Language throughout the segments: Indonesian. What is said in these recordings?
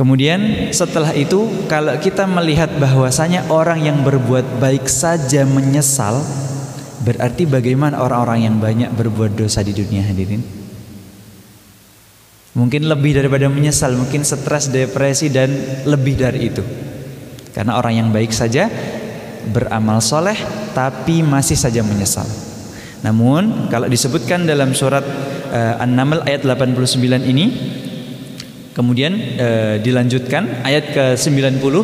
Kemudian setelah itu, kalau kita melihat bahwasanya orang yang berbuat baik saja menyesal, berarti bagaimana orang-orang yang banyak berbuat dosa di dunia, hadirin? Mungkin lebih daripada menyesal, mungkin stres, depresi, dan lebih dari itu. Karena orang yang baik saja beramal soleh tapi masih saja menyesal. Namun kalau disebutkan dalam surat An-Naml ayat 89 ini, kemudian dilanjutkan ayat ke-90.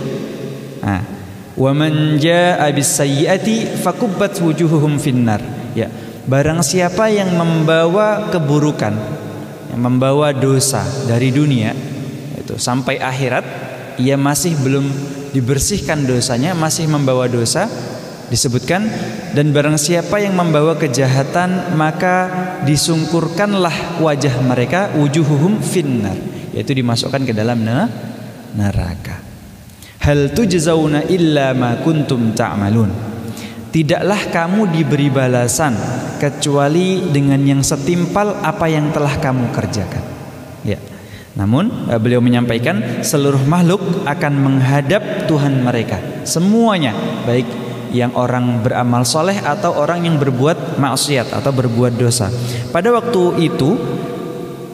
Nah, wa man jaa'a bis-sayyi'ati fakubbat wujuhuhum finnar. Ya, barang siapa yang membawa keburukan, yang membawa dosa dari dunia itu sampai akhirat, ia masih belum dibersihkan dosanya, masih membawa dosa, disebutkan, dan barang siapa yang membawa kejahatan maka disungkurkanlah wajah mereka, wujuhuhum finnar, yaitu dimasukkan ke dalam neraka. Hal tujzauna illa ma kuntum ta'malun. Tidaklah kamu diberi balasan kecuali dengan yang setimpal apa yang telah kamu kerjakan. Ya. Namun beliau menyampaikan seluruh makhluk akan menghadap Tuhan mereka, semuanya, baik yang orang beramal soleh atau orang yang berbuat maksiat atau berbuat dosa. Pada waktu itu,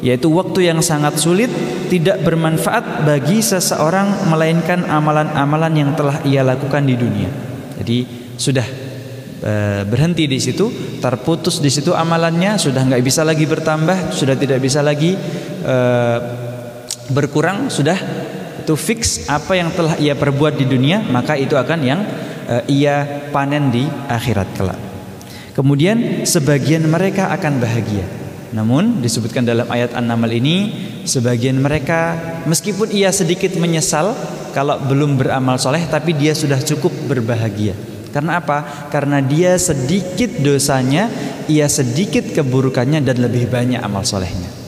yaitu waktu yang sangat sulit, tidak bermanfaat bagi seseorang melainkan amalan-amalan yang telah ia lakukan di dunia. Jadi sudah berhenti di situ, terputus di situ amalannya, sudah nggak bisa lagi bertambah, sudah tidak bisa lagi berkurang, sudah itu fix apa yang telah ia perbuat di dunia, maka itu akan yang ia panen di akhirat kelak. Kemudian sebagian mereka akan bahagia. Namun disebutkan dalam ayat An-Naml ini, sebagian mereka meskipun ia sedikit menyesal kalau belum beramal soleh, tapi dia sudah cukup berbahagia. Karena apa? Karena dia sedikit dosanya, ia sedikit keburukannya, dan lebih banyak amal solehnya.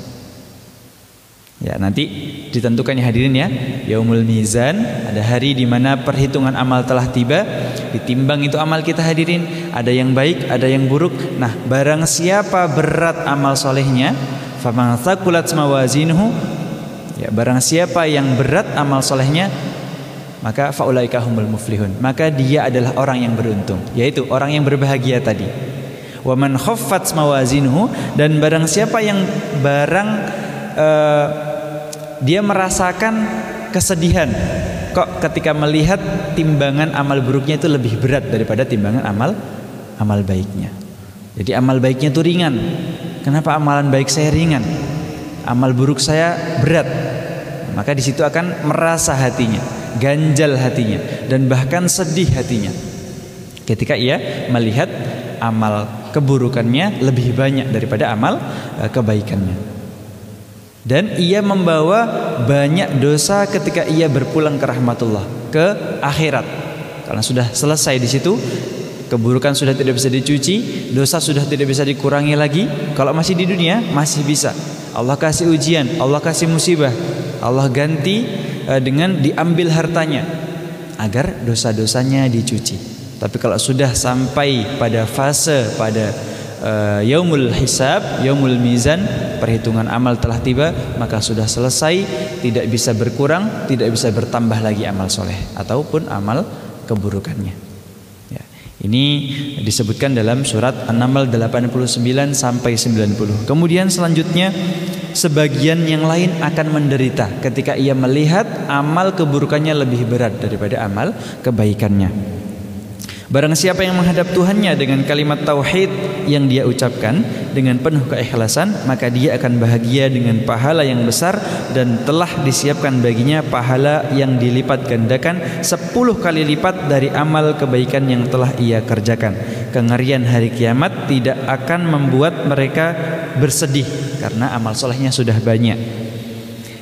Ya, nanti ditentukannya, hadirin ya, Yaumul Mizan, ada hari di mana perhitungan amal telah tiba, ditimbang itu amal kita, hadirin, ada yang baik, ada yang buruk. Nah, barang siapa berat amal solehnya, faman thaqulat mawazinuhu, ya, barang siapa yang berat amal solehnya, maka faulaika humul muflihun, maka dia adalah orang yang beruntung, yaitu orang yang berbahagia tadi. Wa man khaffat mawazinuhu, dan barang siapa yang dia merasakan kesedihan kok ketika melihat timbangan amal buruknya itu lebih berat daripada timbangan amal baiknya. Jadi amal baiknya itu ringan. Kenapa amalan baik saya ringan? Amal buruk saya berat. Maka di situ akan merasa hatinya, ganjal hatinya, dan bahkan sedih hatinya ketika ia melihat amal keburukannya lebih banyak daripada amal kebaikannya. Dan ia membawa banyak dosa ketika ia berpulang ke rahmatullah, ke akhirat. Karena sudah selesai di situ, keburukan sudah tidak bisa dicuci, dosa sudah tidak bisa dikurangi lagi. Kalau masih di dunia masih bisa. Allah kasih ujian, Allah kasih musibah, Allah ganti dengan diambil hartanya agar dosa-dosanya dicuci. Tapi kalau sudah sampai pada fase, pada yaumul hisab, yaumul mizan, perhitungan amal telah tiba, maka sudah selesai, tidak bisa berkurang, tidak bisa bertambah lagi amal soleh ataupun amal keburukannya. Ya, ini disebutkan dalam surat An-Naml 89 sampai 90. Kemudian selanjutnya, sebagian yang lain akan menderita ketika ia melihat amal keburukannya lebih berat daripada amal kebaikannya. Barang siapa yang menghadap Tuhannya dengan kalimat tauhid yang dia ucapkan dengan penuh keikhlasan, maka dia akan bahagia dengan pahala yang besar, dan telah disiapkan baginya pahala yang dilipat gandakan 10 kali lipat dari amal kebaikan yang telah ia kerjakan. Kengerian hari kiamat tidak akan membuat mereka bersedih karena amal solehnya sudah banyak.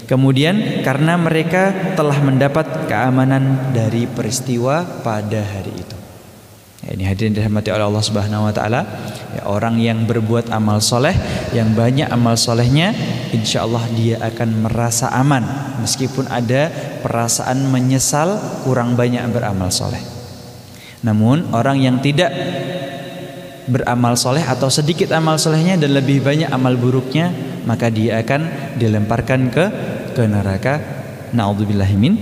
Kemudian karena mereka telah mendapat keamanan dari peristiwa pada hari itu. Ya, ini hadirin dirahmati oleh Allah Subhanahu wa taala. Ya, orang yang berbuat amal soleh, yang banyak amal solehnya, insya Allah dia akan merasa aman meskipun ada perasaan menyesal kurang banyak beramal soleh. Namun orang yang tidak beramal soleh atau sedikit amal solehnya dan lebih banyak amal buruknya, maka dia akan dilemparkan ke neraka Na'udzubillahi min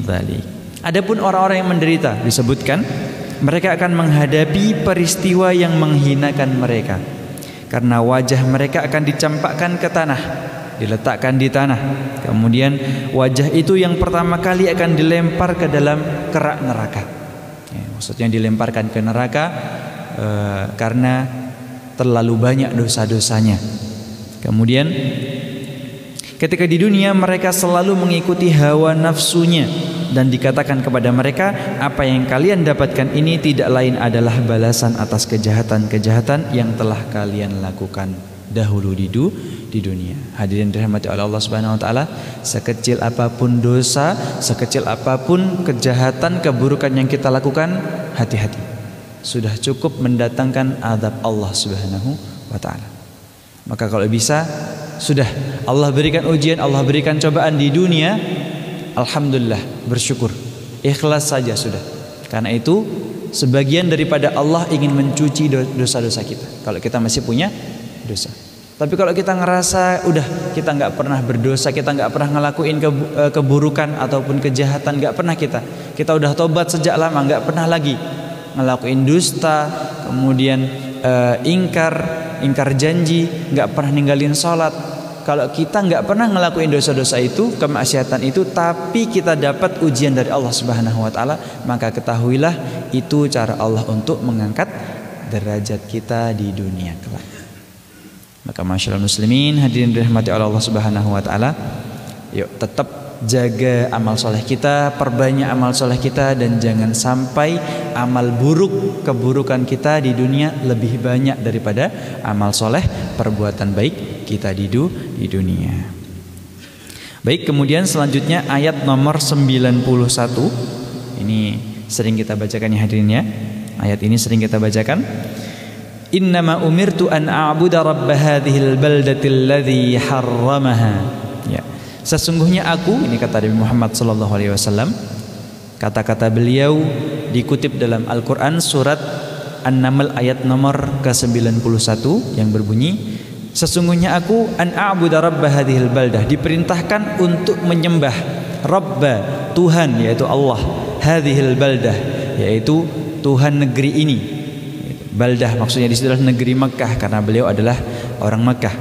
dzalik. Adapun orang-orang yang menderita disebutkan mereka akan menghadapi peristiwa yang menghinakan mereka. Karena wajah mereka akan dicampakkan ke tanah, diletakkan di tanah. Kemudian wajah itu yang pertama kali akan dilempar ke dalam kerak neraka. Ya, maksudnya dilemparkan ke neraka karena terlalu banyak dosa-dosanya. Kemudian ketika di dunia mereka selalu mengikuti hawa nafsunya, dan dikatakan kepada mereka, apa yang kalian dapatkan ini tidak lain adalah balasan atas kejahatan-kejahatan yang telah kalian lakukan dahulu di dunia. Hadirin dirahmati oleh Allah Subhanahu wa taala, sekecil apapun dosa, sekecil apapun kejahatan, keburukan yang kita lakukan, hati-hati. Sudah cukup mendatangkan azab Allah Subhanahu wa taala. Maka kalau bisa, sudah Allah berikan ujian, Allah berikan cobaan di dunia, alhamdulillah, bersyukur, ikhlas saja sudah. Karena itu sebagian daripada Allah ingin mencuci dosa-dosa kita kalau kita masih punya dosa. Tapi kalau kita ngerasa udah kita nggak pernah berdosa, kita nggak pernah ngelakuin keburukan ataupun kejahatan, nggak pernah, kita udah tobat sejak lama, nggak pernah lagi ngelakuin dusta, kemudian ingkar janji, nggak pernah ninggalin sholat. Kalau kita nggak pernah ngelakuin dosa-dosa itu, kemaksiatan itu, tapi kita dapat ujian dari Allah Subhanahu wa taala, maka ketahuilah itu cara Allah untuk mengangkat derajat kita di dunia kelak. Maka masyaallah muslimin, hadirin dirahmati oleh Allah Subhanahu wa taala, yuk tetap jaga amal soleh kita, perbanyak amal soleh kita, dan jangan sampai amal buruk, keburukan kita di dunia lebih banyak daripada amal soleh, perbuatan baik kita di dunia. Baik, kemudian selanjutnya ayat nomor 91. Ini sering kita bacakan ya hadirin ya. Ayat ini sering kita bacakan. Innama umirtu an a'budu rabb hadhil baldatil ladzi harramaha. Ya. Sesungguhnya aku, ini kata Nabi Muhammad sallallahu alaihi wasallam, kata-kata beliau dikutip dalam Al-Qur'an surat An-Naml ayat nomor ke-91 yang berbunyi, sesungguhnya aku an a'budu rabb hadhil baldah, diperintahkan untuk menyembah Rabba, Tuhan, yaitu Allah, hadhil baldah, yaitu Tuhan negeri ini. Baldah maksudnya di situ adalah negeri Makkah, karena beliau adalah orang Makkah.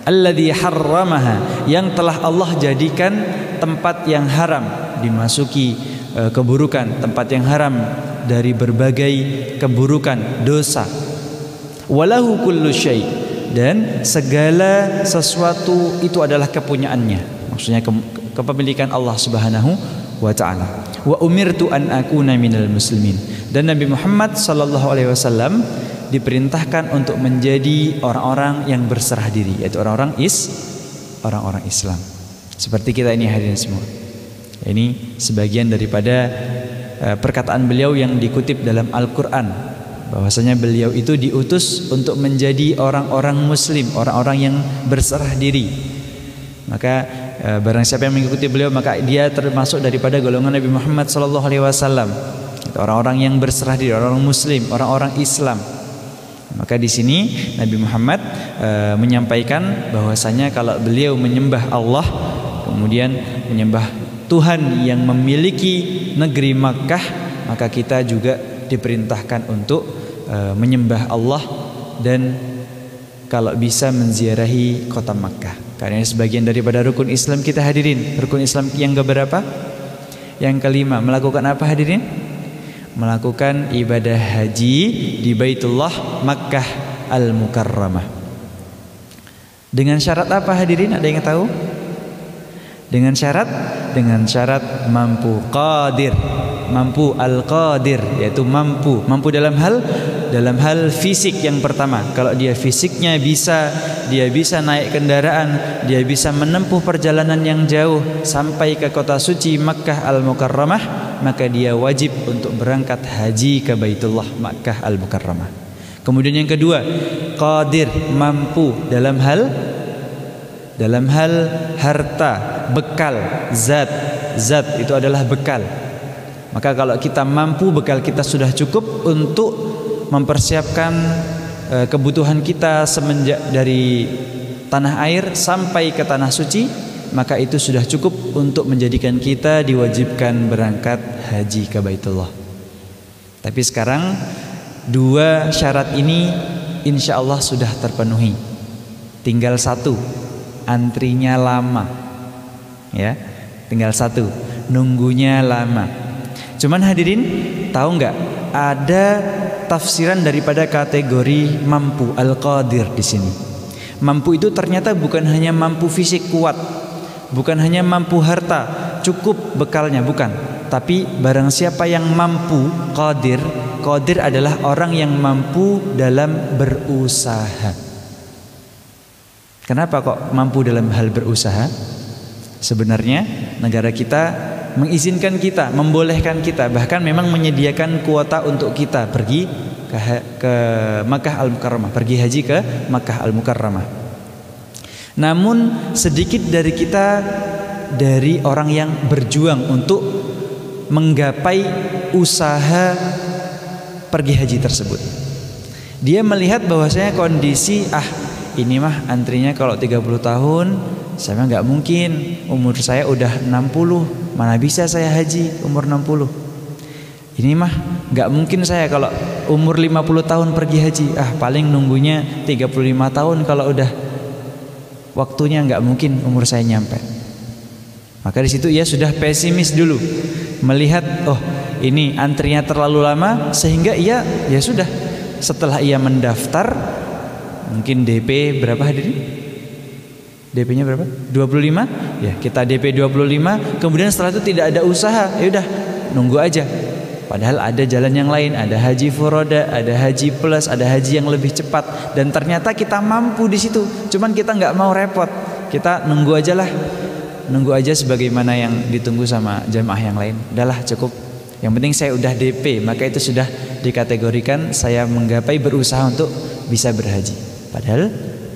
Alladzi harramaha, yang telah Allah jadikan tempat yang haram dimasuki keburukan, tempat yang haram dari berbagai keburukan, dosa. Walahu kullu syai', dan segala sesuatu itu adalah kepunyaannya, maksudnya kepemilikan Allah Subhanahu wa taala. Wa umirtu an akuna minal muslimin, dan Nabi Muhammad sallallahu alaihi wasallam diperintahkan untuk menjadi orang-orang yang berserah diri, yaitu orang-orang Islam. Seperti kita ini hadirin semua. Ini sebagian daripada perkataan beliau yang dikutip dalam Al-Qur'an, bahwasanya beliau itu diutus untuk menjadi orang-orang muslim, orang-orang yang berserah diri. Maka barang siapa yang mengikuti beliau, maka dia termasuk daripada golongan Nabi Muhammad SAW. Orang-orang yang berserah diri, orang-orang muslim, orang-orang Islam. Maka di sini Nabi Muhammad menyampaikan bahwasanya kalau beliau menyembah Allah, kemudian menyembah Tuhan yang memiliki negeri Makkah, maka kita juga diperintahkan untuk menyembah Allah dan kalau bisa menziarahi kota Makkah. Karena ini sebagian daripada rukun Islam kita hadirin. Rukun Islam yang keberapa? Yang kelima. Melakukan apa hadirin? Melakukan ibadah haji di Baitullah Makkah Al-Mukarramah. Dengan syarat apa hadirin? Ada yang tahu? Dengan syarat mampu, qadir, mampu, al-qadir, yaitu mampu dalam hal fisik yang pertama. Kalau dia fisiknya bisa, dia bisa naik kendaraan, dia bisa menempuh perjalanan yang jauh sampai ke kota suci Makkah Al-Mukarramah, maka dia wajib untuk berangkat haji ke Baitullah Makkah Al-Mukarramah. Kemudian yang kedua, qadir, mampu dalam hal harta, bekal, zat itu adalah bekal. Maka kalau kita mampu, bekal kita sudah cukup untuk mempersiapkan kebutuhan kita semenjak dari tanah air sampai ke tanah suci, maka itu sudah cukup untuk menjadikan kita diwajibkan berangkat haji ke Baitullah. Tapi sekarang dua syarat ini insya Allah sudah terpenuhi. Tinggal satu, antrinya lama, ya. Tinggal satu, nunggunya lama. Cuman hadirin tahu nggak? Ada tafsiran daripada kategori mampu al-qadir di sini. Mampu itu ternyata bukan hanya mampu fisik kuat, bukan hanya mampu harta cukup bekalnya, bukan. Tapi barang siapa yang mampu, qadir, qadir adalah orang yang mampu dalam berusaha. Kenapa kok mampu dalam hal berusaha? Sebenarnya negara kita mengizinkan kita, membolehkan kita, bahkan memang menyediakan kuota untuk kita pergi ke Makkah Al-Mukarramah, pergi haji ke Makkah Al-Mukarramah. Namun sedikit dari kita, dari orang yang berjuang untuk menggapai usaha pergi haji tersebut. Dia melihat bahwasanya kondisi ini mah antrinya kalau 30 tahun saya mah nggak mungkin, umur saya udah 60, mana bisa saya haji umur 60. Ini mah nggak mungkin saya kalau umur 50 tahun pergi haji, paling nunggunya 35 tahun, kalau udah waktunya nggak mungkin umur saya nyampe. Maka di situ ia sudah pesimis dulu, melihat ini antrinya terlalu lama, sehingga ia ya sudah, setelah ia mendaftar, mungkin DP berapa hadirin? DP-nya berapa? 25? Ya, kita DP 25, kemudian setelah itu tidak ada usaha, ya udah nunggu aja. Padahal ada jalan yang lain, ada haji furoda, ada haji plus, ada haji yang lebih cepat, dan ternyata kita mampu di situ. Cuman kita nggak mau repot, kita nunggu aja lah, nunggu aja sebagaimana yang ditunggu sama jamaah yang lain. Udahlah cukup. Yang penting saya udah DP, maka itu sudah dikategorikan saya menggapai berusaha untuk bisa berhaji. Padahal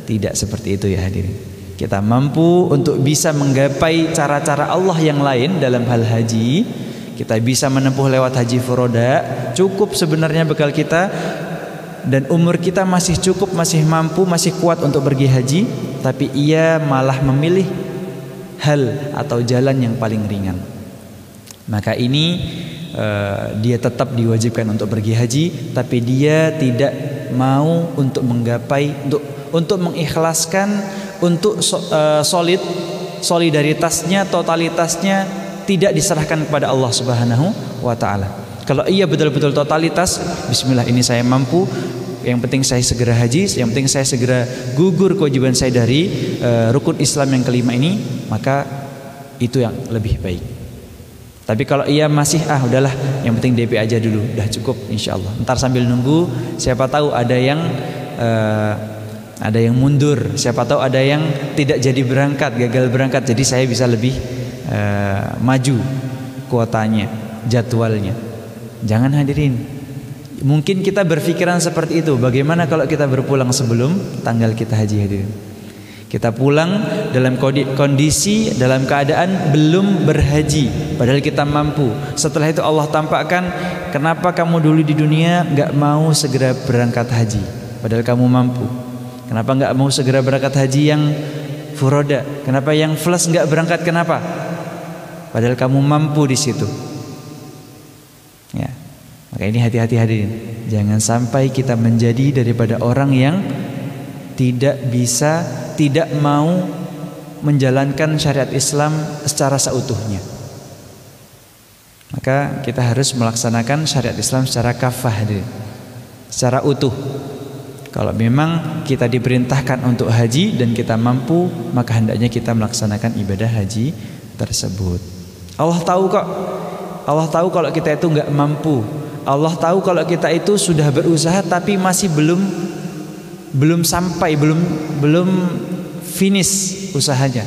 tidak seperti itu ya hadirin. Kita mampu untuk bisa menggapai cara-cara Allah yang lain dalam hal haji. Kita bisa menempuh lewat haji furoda, cukup sebenarnya bekal kita, dan umur kita masih cukup, masih mampu, masih kuat untuk pergi haji. Tapi ia malah memilih hal atau jalan yang paling ringan. Maka ini dia tetap diwajibkan untuk pergi haji, tapi dia tidak mau untuk menggapai, untuk mengikhlaskan, untuk solidaritasnya, totalitasnya tidak diserahkan kepada Allah Subhanahu wa taala. Kalau ia betul-betul totalitas, bismillah ini saya mampu, yang penting saya segera haji, yang penting saya segera gugur kewajiban saya dari rukun Islam yang kelima ini, maka itu yang lebih baik. Tapi kalau ia masih udahlah, yang penting DP aja dulu, udah cukup insyaallah. Ntar sambil nunggu, siapa tahu ada yang mundur, siapa tahu ada yang tidak jadi berangkat, gagal berangkat, jadi saya bisa lebih maju kuotanya, jadwalnya. Jangan hadirin. Mungkin kita berpikiran seperti itu. Bagaimana kalau kita berpulang sebelum tanggal kita haji hadirin? Kita pulang dalam kondisi, dalam keadaan belum berhaji, padahal kita mampu. Setelah itu Allah tampakkan, kenapa kamu dulu di dunia nggak mau segera berangkat haji, padahal kamu mampu. Kenapa nggak mau segera berangkat haji yang furoda? Kenapa yang plus nggak berangkat? Kenapa? Padahal kamu mampu di situ. Ya, maka ini hati-hati hadirin. Jangan sampai kita menjadi daripada orang yang tidak mau menjalankan syariat Islam secara seutuhnya. Maka kita harus melaksanakan syariat Islam secara kafah hadirin, secara utuh. Kalau memang kita diperintahkan untuk haji dan kita mampu, maka hendaknya kita melaksanakan ibadah haji tersebut. Allah tahu kok. Allah tahu kalau kita itu nggak mampu. Allah tahu kalau kita itu sudah berusaha tapi masih belum sampai, belum finish usahanya,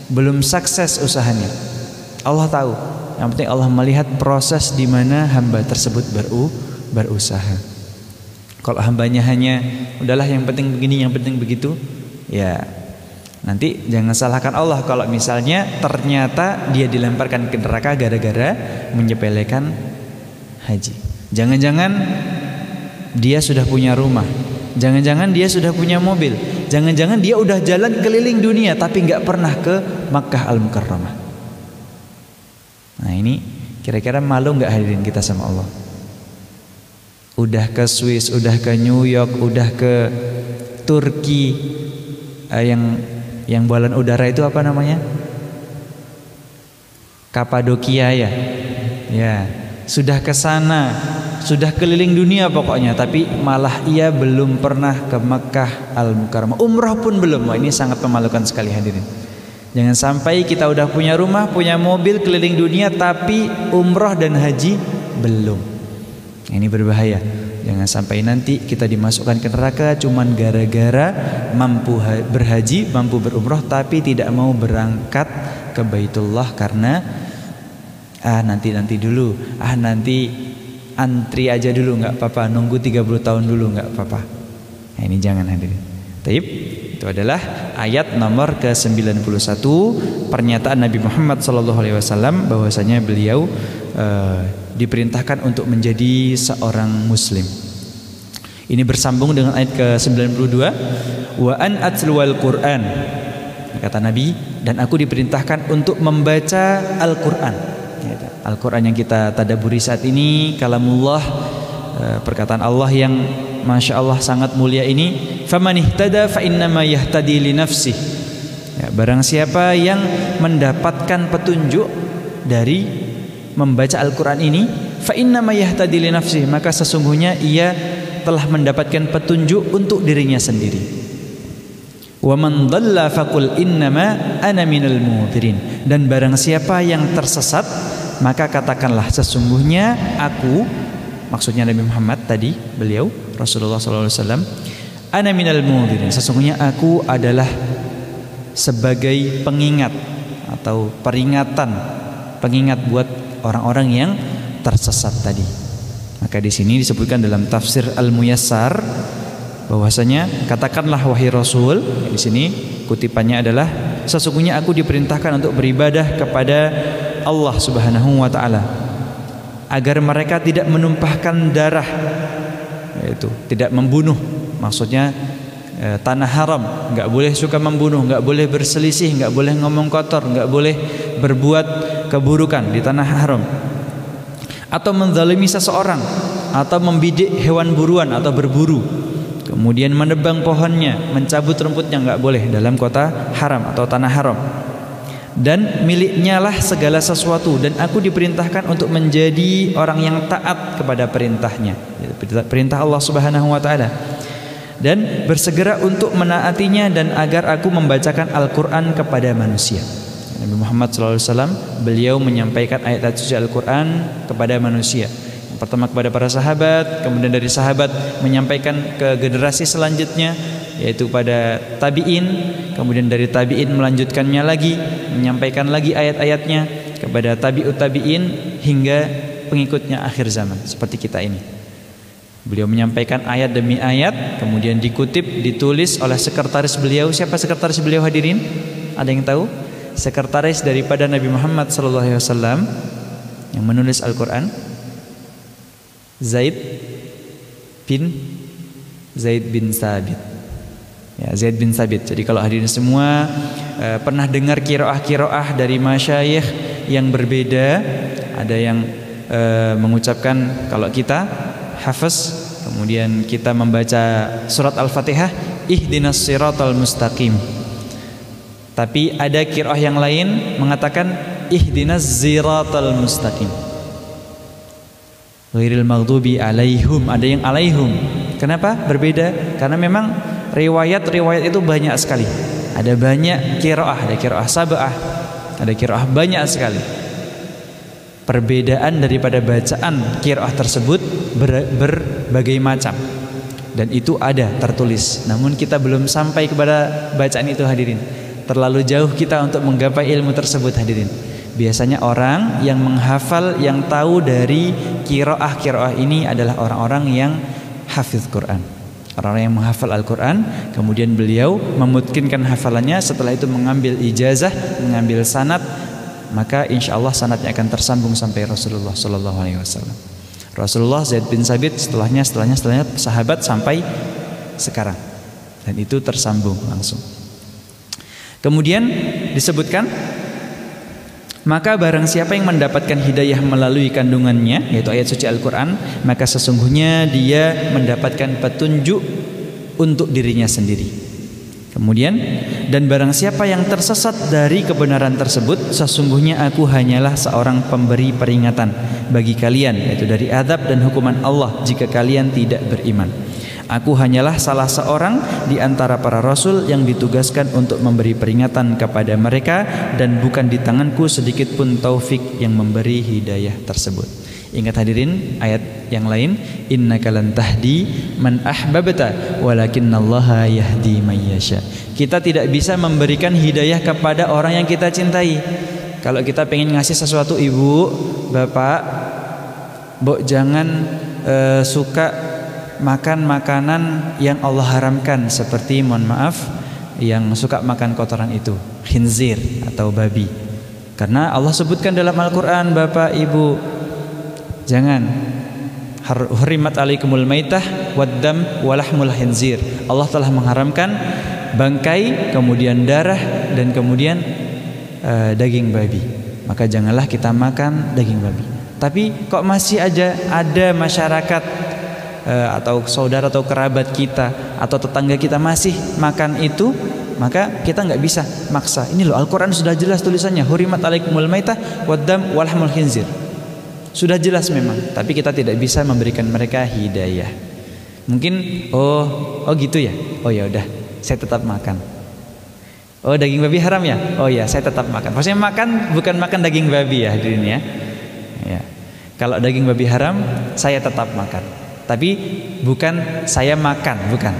belum sukses usahanya. Allah tahu. Yang penting Allah melihat proses di mana hamba tersebut berusaha. Kalau hambanya hanya udahlah yang penting begini, yang penting begitu, ya nanti jangan salahkan Allah kalau misalnya ternyata dia dilemparkan ke neraka gara-gara menyepelekan haji. Jangan-jangan dia sudah punya rumah, jangan-jangan dia sudah punya mobil, Jangan-jangan dia udah jalan keliling dunia tapi nggak pernah ke Makkah Al-Mukarramah. Nah ini kira-kira malu nggak hadirin kita sama Allah? Udah ke Swiss, udah ke New York, udah ke Turki, yang balon udara itu apa namanya? Kapadokia ya. Ya, sudah ke sana, sudah keliling dunia pokoknya, tapi malah ia belum pernah ke Makkah Al-Mukarramah. Umrah pun belum. Wah, ini sangat memalukan sekali hadirin. Jangan sampai kita udah punya rumah, punya mobil keliling dunia tapi umrah dan haji belum. Ini berbahaya. Jangan sampai nanti kita dimasukkan ke neraka cuman gara-gara mampu berhaji, mampu berumrah tapi tidak mau berangkat ke Baitullah karena nanti dulu, nanti antri aja dulu nggak apa-apa, nunggu 30 tahun dulu nggak apa-apa. Nah, ini jangan hadirin. Taib. Itu adalah ayat nomor ke-91, pernyataan Nabi Muhammad SAW bahwasanya beliau diperintahkan untuk menjadi seorang muslim. Ini bersambung dengan ayat ke-92, wa an atluwal Qur'an. Kata Nabi, dan aku diperintahkan untuk membaca Al-Qur'an. Al-Qur'an yang kita tadabburi saat ini kalamullah, perkataan Allah yang Masya Allah sangat mulia ini. Faman ihtada fa innama yahtadi li nafsih. Ya, barang siapa yang mendapatkan petunjuk dari membaca Al-Qur'an ini, fa innama yahtadi li nafsih, maka sesungguhnya ia telah mendapatkan petunjuk untuk dirinya sendiri. Wa man dhalla faqul innama ana minal mudhirin. Dan barang siapa yang tersesat, maka katakanlah sesungguhnya aku, maksudnya Nabi Muhammad tadi, beliau Rasulullah SAW, ana minal mudhirin, sesungguhnya aku adalah sebagai pengingat atau pengingat buat orang-orang yang tersesat tadi. Maka di sini disebutkan dalam tafsir Al-Muyassar bahwasanya katakanlah wahai Rasul, di sini kutipannya adalah sesungguhnya aku diperintahkan untuk beribadah kepada Allah Subhanahu wa taala agar mereka tidak menumpahkan darah, yaitu tidak membunuh, maksudnya tanah haram, nggak boleh suka membunuh, nggak boleh berselisih, nggak boleh ngomong kotor, nggak boleh berbuat keburukan di tanah haram, atau menzalimi seseorang, atau membidik hewan buruan atau berburu, kemudian menebang pohonnya, mencabut rumputnya, nggak boleh dalam kota haram atau tanah haram. Dan miliknya lah segala sesuatu, dan aku diperintahkan untuk menjadi orang yang taat kepada perintahnya, perintah Allah Subhanahu wa taala, dan bersegera untuk menaatinya, dan agar aku membacakan Al-Qur'an kepada manusia. Nabi Muhammad SAW beliau menyampaikan ayat-ayat suci Al-Qur'an kepada manusia. Yang pertama kepada para sahabat, kemudian dari sahabat menyampaikan ke generasi selanjutnya, yaitu pada tabi'in, kemudian dari tabi'in melanjutkannya lagi, menyampaikan lagi ayat-ayatnya kepada tabi'ut tabi'in hingga pengikutnya akhir zaman seperti kita ini. Beliau menyampaikan ayat demi ayat, kemudian dikutip, ditulis oleh sekretaris beliau. Siapa sekretaris beliau hadirin? Ada yang tahu? Sekretaris daripada Nabi Muhammad SAW yang menulis Al-Quran, Zaid bin Sabit. Ya, Zaid bin Sabit. Jadi kalau hadirin semua pernah dengar kiroah dari masyayikh yang berbeda, ada yang mengucapkan kalau kita hafaz, kemudian kita membaca surat Al-Fatihah, ihdinas siratal mustaqim. Tapi ada kiroah yang lain mengatakan ihdinas ziratal mustaqim, ghairil maghdubi alaihim. Ada yang alaihum. Kenapa berbeda? Karena memang riwayat-riwayat itu banyak sekali. Ada banyak kiroah, ada kiroah sab'ah, ada kiroah banyak sekali. Perbedaan daripada bacaan kiroah tersebut berbagai macam, dan itu ada tertulis. Namun kita belum sampai kepada bacaan itu hadirin. Terlalu jauh kita untuk menggapai ilmu tersebut hadirin. Biasanya orang yang menghafal, yang tahu dari kiroah ini adalah orang-orang yang hafiz Quran, orang-orang yang menghafal Al-Quran. Kemudian beliau memutkinkan hafalannya, setelah itu mengambil ijazah, mengambil sanad, maka insya Allah sanadnya akan tersambung sampai Rasulullah SAW. Rasulullah, Zaid bin Sabit, setelahnya sahabat sampai sekarang. Dan itu tersambung langsung. Kemudian disebutkan, maka barang siapa yang mendapatkan hidayah melalui kandungannya, yaitu ayat suci Al-Quran, maka sesungguhnya dia mendapatkan petunjuk untuk dirinya sendiri. Kemudian, dan barang siapa yang tersesat dari kebenaran tersebut, sesungguhnya aku hanyalah seorang pemberi peringatan bagi kalian, yaitu dari azab dan hukuman Allah jika kalian tidak beriman. Aku hanyalah salah seorang di antara para rasul yang ditugaskan untuk memberi peringatan kepada mereka, dan bukan di tanganku sedikit pun taufik yang memberi hidayah tersebut. Ingat hadirin ayat yang lain, innaka lan tahdi man ahbabta walakinallaha yahdi man yasha. Kita tidak bisa memberikan hidayah kepada orang yang kita cintai. Kalau kita pengen ngasih sesuatu, ibu, bapak, Mbok jangan suka makan makanan yang Allah haramkan, seperti mohon maaf yang suka makan kotoran itu, khinzir atau babi. Karena Allah sebutkan dalam Al-Quran, bapak ibu, jangan. Hurimat alaikumul maitah waddam walahmul khinzir. Allah telah mengharamkan bangkai, kemudian darah, dan kemudian daging babi. Maka janganlah kita makan daging babi. Tapi kok masih aja ada masyarakat atau saudara atau kerabat kita atau tetangga kita masih makan itu, maka kita nggak bisa maksa. Ini loh, Al-Quran sudah jelas tulisannya, hurimat alaikumul maitah waddam walahmul khinzir. Sudah jelas memang, tapi kita tidak bisa memberikan mereka hidayah. Mungkin oh gitu ya, oh ya udah, saya tetap makan. Oh, daging babi haram ya, oh ya saya tetap makan. Maksudnya makan bukan makan daging babi ya hadirin ya. Kalau daging babi haram, saya tetap makan. Tapi bukan saya makan, bukan.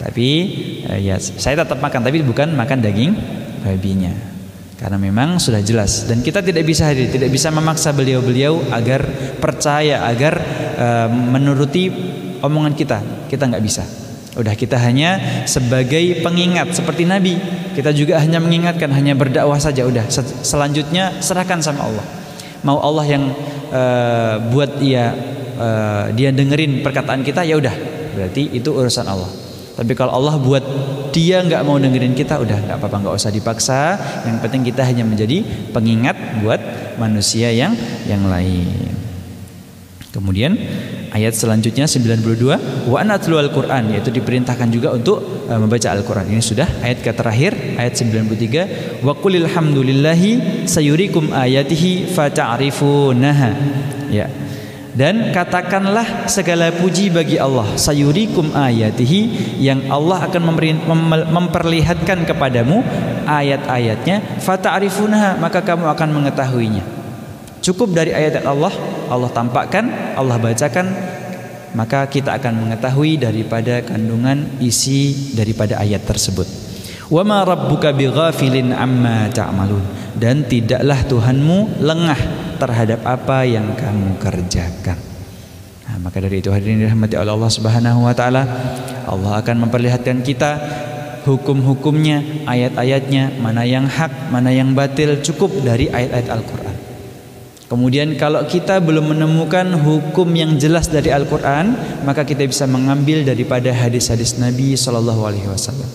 Tapi ya saya tetap makan, tapi bukan makan daging babinya. Karena memang sudah jelas, dan kita tidak bisa memaksa beliau-beliau agar percaya, agar menuruti omongan kita. Kita nggak bisa. Udah, kita hanya sebagai pengingat seperti Nabi. Kita juga hanya mengingatkan, hanya berdakwah saja. Udah, selanjutnya serahkan sama Allah. Mau Allah yang buat dia dengerin perkataan kita, ya udah, berarti itu urusan Allah. Tapi kalau Allah buat dia nggak mau dengerin kita, udah nggak apa-apa, nggak usah dipaksa. Yang penting kita hanya menjadi pengingat buat manusia yang lain. Kemudian ayat selanjutnya 92, wa anatlul Al-Qur'an, yaitu diperintahkan juga untuk membaca Al-Qur'an. Ini sudah ayat ke terakhir, ayat 93, wa qulil hamdulillahi sayurikum ayatihi fata'rifunaha. Ya. Dan katakanlah segala puji bagi Allah, sayurikum ayatihi, yang Allah akan memperlihatkan kepadamu ayat-ayatnya, fata'rifunaha, maka kamu akan mengetahuinya. Cukup dari ayat Allah tampakkan, Allah bacakan, maka kita akan mengetahui daripada kandungan isi daripada ayat tersebut. Wa ma rabbuka bighafilin amma ta'malun, dan tidaklah Tuhanmu lengah terhadap apa yang kamu kerjakan. Nah, maka dari itu hadirin dirahmati oleh Allah Subhanahu wa taala, Allah akan memperlihatkan kita hukum-hukumnya, ayat-ayatnya, mana yang hak, mana yang batil, cukup dari ayat-ayat Al-Qur'an. Kemudian kalau kita belum menemukan hukum yang jelas dari Al-Qur'an, maka kita bisa mengambil daripada hadis-hadis Nabi sallallahu alaihi wasallam.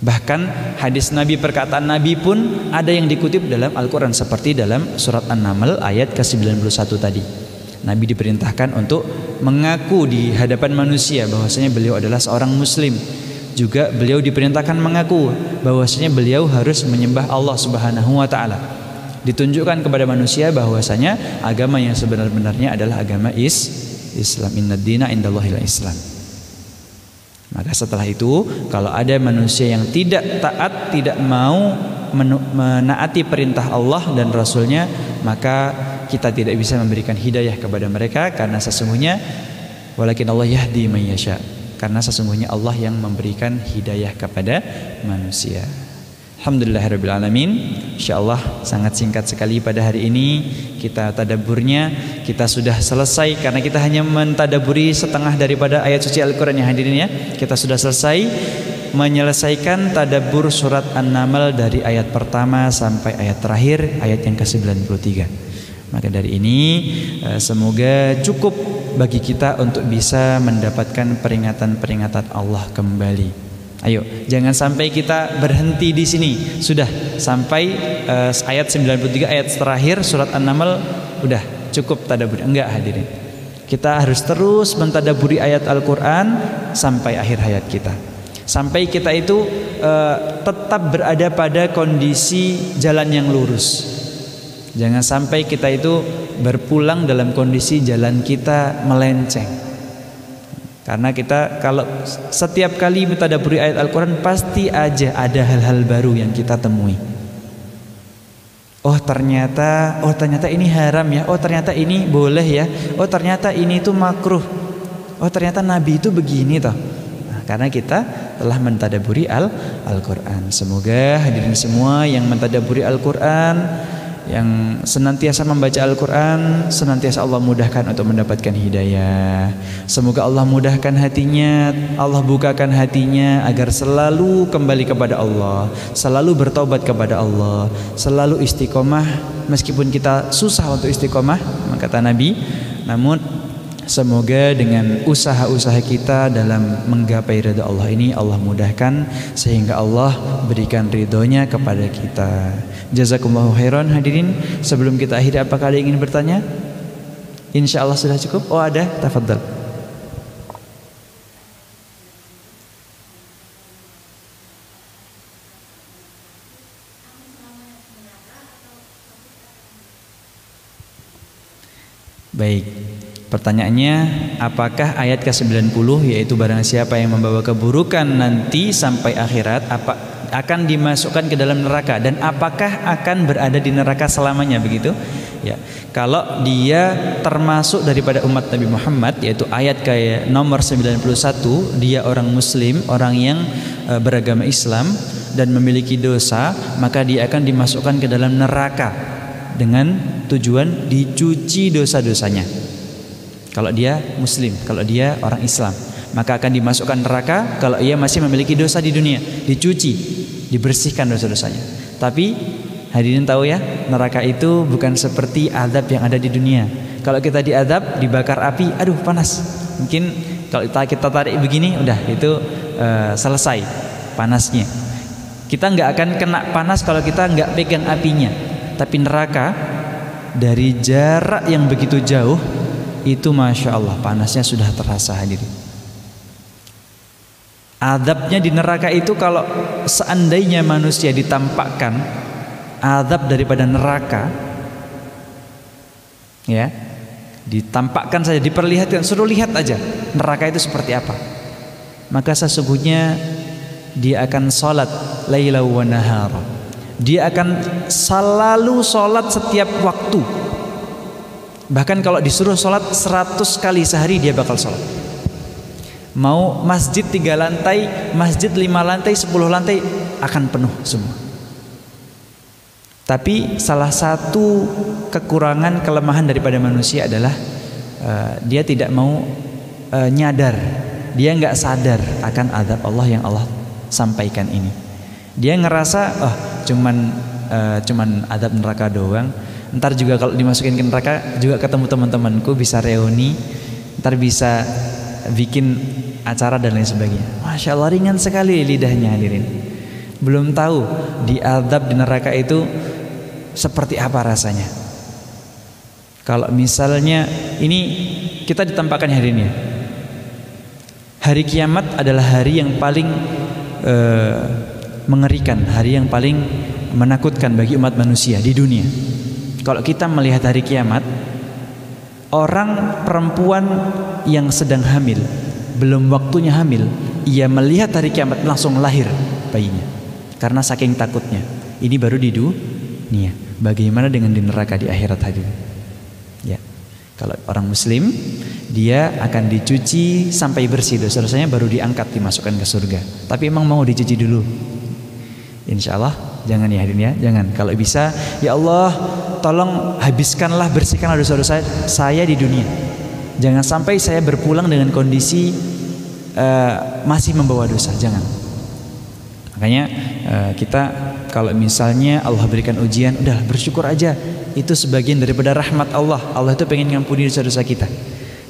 Bahkan hadis Nabi, perkataan Nabi pun ada yang dikutip dalam Al-Quran, seperti dalam surat An-Naml ayat ke-91 tadi. Nabi diperintahkan untuk mengaku di hadapan manusia bahwasanya beliau adalah seorang muslim. Juga beliau diperintahkan mengaku bahwasanya beliau harus menyembah Allah Subhanahu wa taala. Ditunjukkan kepada manusia bahwasanya agama yang sebenar-benarnya adalah agama Islam. Innad dina indallahil Islam. Maka setelah itu, kalau ada manusia yang tidak taat, tidak mau menaati perintah Allah dan Rasulnya, maka kita tidak bisa memberikan hidayah kepada mereka, karena sesungguhnya walakin Allah yahdi man yasha, karena sesungguhnya Allah yang memberikan hidayah kepada manusia. Alhamdulillahirabbil alamin. Insyaallah sangat singkat sekali pada hari ini kita tadabburnya. Kita sudah selesai, karena kita hanya mentadaburi setengah daripada ayat suci Al-Qur'an yang hadirin ya. Kita sudah selesai menyelesaikan tadabbur surat An-Naml dari ayat pertama sampai ayat terakhir, ayat yang ke-93. Maka dari ini semoga cukup bagi kita untuk bisa mendapatkan peringatan-peringatan Allah kembali. Ayo, jangan sampai kita berhenti di sini. Sudah sampai ayat 93 ayat terakhir surat An-Naml, udah cukup tadabbur. Enggak hadirin. Kita harus terus mentadabburi ayat Al-Qur'an sampai akhir hayat kita. Sampai kita itu tetap berada pada kondisi jalan yang lurus. Jangan sampai kita itu berpulang dalam kondisi jalan kita melenceng. Karena kita kalau setiap kali mentadabburi ayat Al-Quran pasti aja ada hal-hal baru yang kita temui. Oh ternyata ini haram ya. Oh ternyata ini boleh ya. Oh ternyata ini itu makruh. Oh ternyata Nabi itu begini toh. Nah, karena kita telah mentadabburi Al-Quran. Semoga hadirin semua yang mentadabburi Al-Quran, yang senantiasa membaca Al-Quran, senantiasa Allah mudahkan untuk mendapatkan hidayah. Semoga Allah mudahkan hatinya, Allah bukakan hatinya agar selalu kembali kepada Allah, selalu bertaubat kepada Allah, selalu istiqomah. Meskipun kita susah untuk istiqomah, kata Nabi, namun semoga dengan usaha-usaha kita dalam menggapai ridha Allah ini, Allah mudahkan sehingga Allah berikan ridhonya kepada kita. Jazakumullahu khairan hadirin. Sebelum kita akhiri, apakah ada yang ingin bertanya? Insya Allah sudah cukup. Oh ada, tafadhal. Baik, pertanyaannya, apakah ayat ke-90 yaitu barang siapa yang membawa keburukan nanti sampai akhirat akan dimasukkan ke dalam neraka, dan apakah akan berada di neraka selamanya, begitu? Ya, kalau dia termasuk daripada umat Nabi Muhammad, yaitu ayat kayak nomor 91, dia orang muslim, orang yang beragama Islam dan memiliki dosa, maka dia akan dimasukkan ke dalam neraka dengan tujuan dicuci dosa-dosanya. Kalau dia muslim, kalau dia orang Islam, maka akan dimasukkan neraka kalau ia masih memiliki dosa di dunia, dicuci, dibersihkan dosa-dosanya. Tapi hadirin tahu ya, neraka itu bukan seperti azab yang ada di dunia. Kalau kita diazab, dibakar api, aduh panas. Mungkin kalau kita tarik begini, udah itu selesai panasnya. Kita nggak akan kena panas kalau kita nggak pegang apinya. Tapi neraka dari jarak yang begitu jauh itu masya Allah panasnya sudah terasa hadirin. Azabnya di neraka itu, kalau seandainya manusia ditampakkan azab daripada neraka, ya, ditampakkan saja, diperlihatkan, suruh lihat aja neraka itu seperti apa, maka sesungguhnya dia akan salat laila wa nahara. Dia akan selalu salat setiap waktu. Bahkan kalau disuruh salat 100 kali sehari dia bakal salat. Mau masjid 3 lantai, masjid 5 lantai, 10 lantai akan penuh semua. Tapi salah satu kekurangan, kelemahan daripada manusia adalah dia tidak mau nyadar. Dia nggak sadar akan azab Allah yang Allah sampaikan ini. Dia ngerasa cuman azab neraka doang. Ntar juga kalau dimasukin ke neraka juga ketemu teman-temanku, bisa reuni, ntar bisa bikin acara dan lain sebagainya. Masya Allah, ringan sekali lidahnya hadirin. Belum tahu diazab di neraka itu seperti apa rasanya. Kalau misalnya ini kita ditampakkan hari ini, hari kiamat adalah hari yang paling mengerikan, hari yang paling menakutkan bagi umat manusia di dunia. Kalau kita melihat hari kiamat, orang perempuan yang sedang hamil, belum waktunya hamil, ia melihat hari kiamat langsung lahir bayinya karena saking takutnya. Ini baru di dunia. Bagaimana dengan di neraka, di akhirat hadirin? Ya, kalau orang muslim, dia akan dicuci sampai bersih dosa-dosanya, baru diangkat dimasukkan ke surga. Tapi emang mau dicuci dulu? Insya Allah jangan ya hadirin ya, jangan. Kalau bisa, ya Allah tolong habiskanlah, bersihkanlah dosa-dosa saya di dunia. Jangan sampai saya berpulang dengan kondisi masih membawa dosa, jangan. Makanya kita kalau misalnya Allah berikan ujian, udah bersyukur aja. Itu sebagian daripada rahmat Allah. Allah itu pengen ngampuni dosa-dosa kita.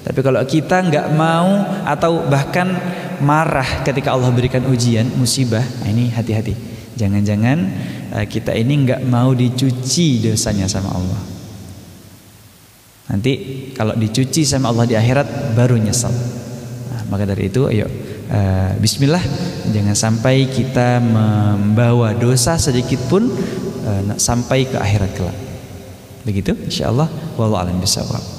Tapi kalau kita nggak mau atau bahkan marah ketika Allah berikan ujian, musibah. Nah, ini hati-hati. Jangan-jangan kita ini nggak mau dicuci dosanya sama Allah. Nanti kalau dicuci sama Allah di akhirat baru nyesal. Nah, maka dari itu ayo bismillah, jangan sampai kita membawa dosa sedikit pun sampai ke akhirat kelak. Begitu insyaallah, wallahu a'lam bishawab.